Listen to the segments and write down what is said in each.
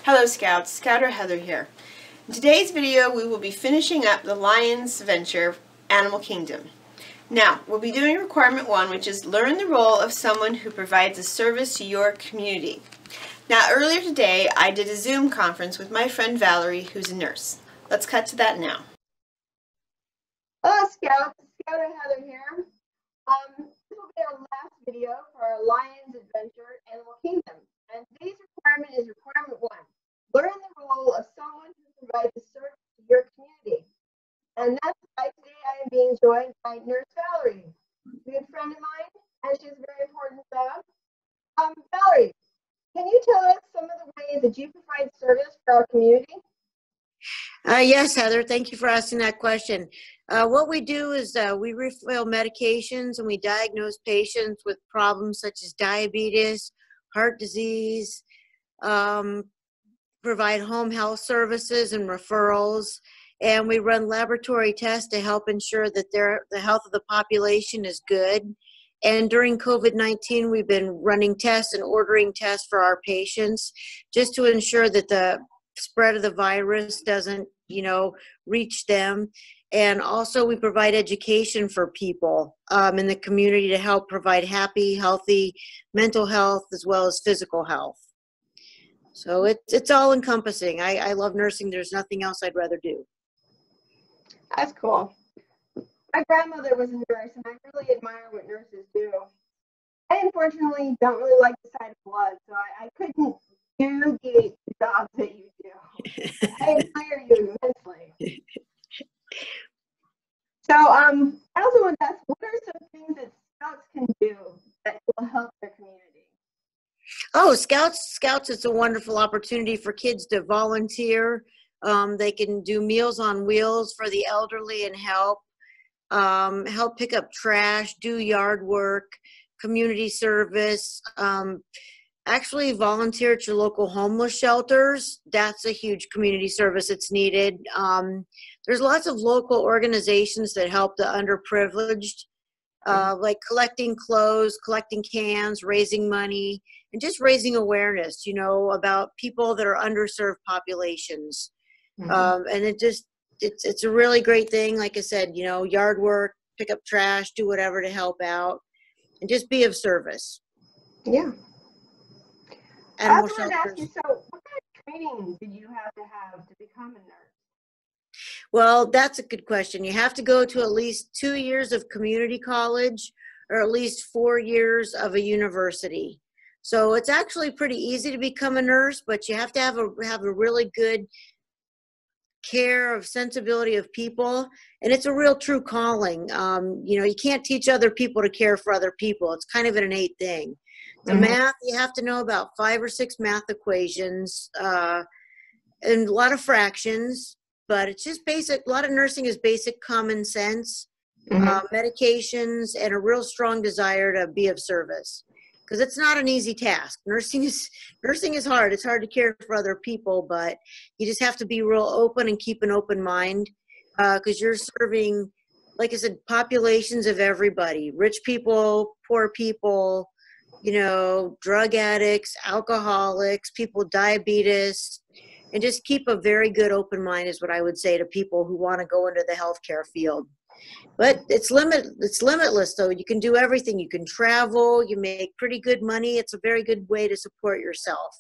Hello Scouts, Scouter Heather here. In today's video we will be finishing up the Lions Venture Animal Kingdom. Now, we'll be doing requirement 1, which is learn the role of someone who provides a service to your community. Now, earlier today I did a Zoom conference with my friend Valerie, who's a nurse. Let's cut to that now. Hello Scouts, Scouter Heather here. This will be our last video for our Lions Adventure Animal Kingdom. And today's requirement is requirement 1. Learn the role of someone who provides a service to your community. And that's why today I am being joined by Nurse Valerie, a good friend of mine, and she has a very important job. Valerie, can you tell us some of the ways that you provide service for our community? Yes, Heather, thank you for asking that question. What we do is we refill medications and we diagnose patients with problems such as diabetes, heart disease, provide home health services and referrals, and we run laboratory tests to help ensure that the health of the population is good. And during COVID-19, we've been running tests and ordering tests for our patients just to ensure that the spread of the virus doesn't, reach them. And also we provide education for people in the community to help provide happy, healthy mental health as well as physical health. So it's all encompassing. I love nursing. There's nothing else I'd rather do. That's cool. My grandmother was a nurse, and I really admire what nurses do. I unfortunately don't really like the sight of blood, so I couldn't do the jobs that you do. I admire you immensely. So I also want to ask, what are some things that Scouts can do that will help their community? Oh, Scouts, it's a wonderful opportunity for kids to volunteer. They can do Meals on Wheels for the elderly and help pick up trash, do yard work, community service, actually volunteer at your local homeless shelters. That's a huge community service that's needed. There's lots of local organizations that help the underprivileged, like collecting clothes, collecting cans, raising money, and just raising awareness, about people that are underserved populations. And it's a really great thing. Like I said, yard work, pick up trash, do whatever to help out, and just be of service. Yeah. I also wanted to ask you, so what kind of training did you have to become a nurse? Well, that's a good question. You have to go to at least 2 years of community college or at least 4 years of a university. So it's actually pretty easy to become a nurse, but you have to have a really good care of sensibility of people, and it's a real true calling. You can't teach other people to care for other people. It's kind of an innate thing. The math, you have to know about 5 or 6 math equations and a lot of fractions, but it's just basic. A lot of nursing is basic common sense, medications, and a real strong desire to be of service. Because it's not an easy task. Nursing is hard. It's hard to care for other people, but you just have to be real open and keep an open mind, because you're serving, like I said, populations of everybody: rich people, poor people, drug addicts, alcoholics, people with diabetes, and just keep a very good open mind is what I would say to people who want to go into the healthcare field. But it's limitless, though. You can do everything. You can travel. You make pretty good money. It's a very good way to support yourself.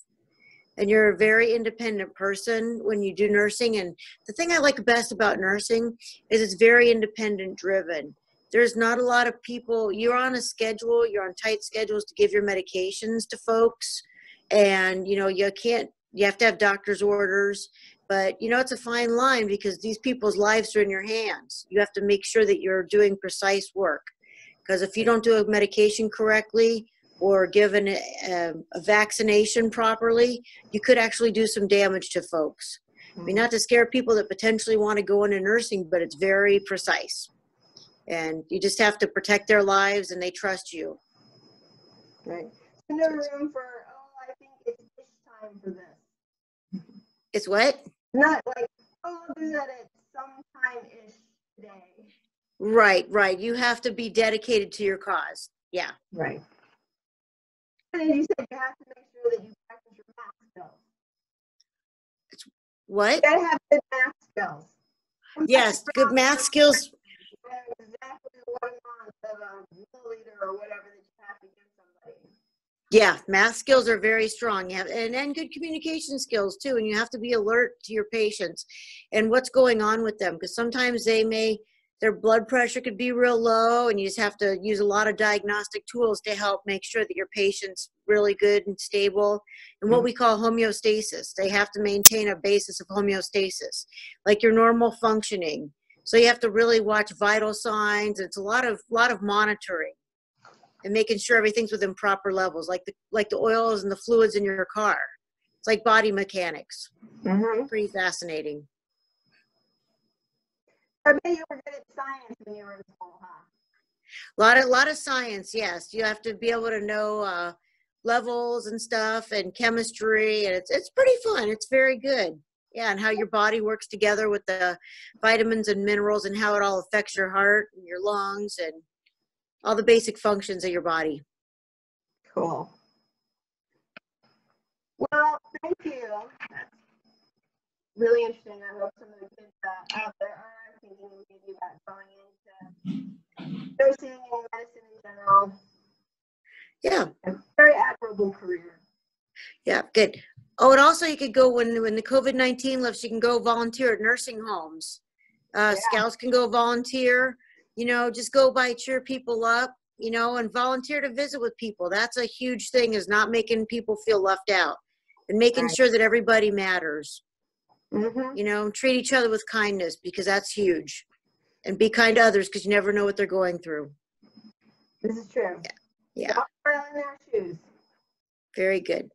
And you're a very independent person when you do nursing. And the thing I like best about nursing is it's very independent driven. There's not a lot of people. You're on a schedule. You're on tight schedules to give your medications to folks. And, you have to have doctor's orders. But, it's a fine line because these people's lives are in your hands. You have to make sure that you're doing precise work. Because if you don't do a medication correctly or give a vaccination properly, you could actually do some damage to folks. I mean, not to scare people that potentially want to go into nursing, but it's very precise. And you just have to protect their lives, and they trust you. Right. No room for, I think it's this time for this. It's what? Not like, I'll do that at some time-ish today. Right. You have to be dedicated to your cause. Yeah. Right. And then you said you have to make sure that you practice your math skills. What? You gotta have good math skills. Yes, good math skills. You know exactly what amount of a milliliter or whatever that you have to give somebody. Yeah, math skills are very strong. You have, and good communication skills too. And you have to be alert to your patients and what's going on with them, because sometimes their blood pressure could be real low, and you just have to use a lot of diagnostic tools to help make sure that your patient's really good and stable. And what we call homeostasis. They have to maintain a basis of homeostasis, like your normal functioning. So you have to really watch vital signs. It's a lot of monitoring and making sure everything's within proper levels, like the oils and the fluids in your car. It's like body mechanics. Pretty fascinating. I bet you were good at science when you were in school, huh? A lot of science, yes. You have to be able to know levels and stuff, and chemistry, and it's pretty fun. It's very good. Yeah, and how your body works together with the vitamins and minerals, and how it all affects your heart and your lungs and all the basic functions of your body. Cool. Well, thank you. That's really interesting. I hope some of the kids out there are thinking maybe about going into nursing and medicine in general. Yeah. A very admirable career. Yeah, good. Oh, and also you could go when the COVID-19 lifts, you can go volunteer at nursing homes. Scouts can go volunteer, just go by, cheer people up, and volunteer to visit with people. That's a huge thing, is not making people feel left out and making sure that everybody matters. Treat each other with kindness, because that's huge. And be kind to others, because you never know what they're going through. This is true. Yeah. Walk around in their shoes. Very good.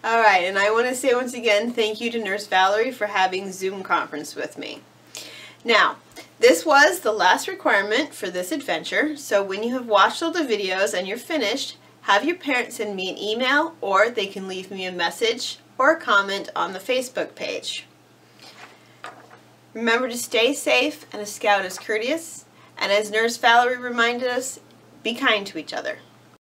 All right, and I want to say once again, thank you to Nurse Valerie for having Zoom conference with me. Now, this was the last requirement for this adventure, so when you have watched all the videos and you're finished, have your parents send me an email, or they can leave me a message or a comment on the Facebook page. Remember to stay safe, and a scout is courteous, and as Nurse Valerie reminded us, be kind to each other.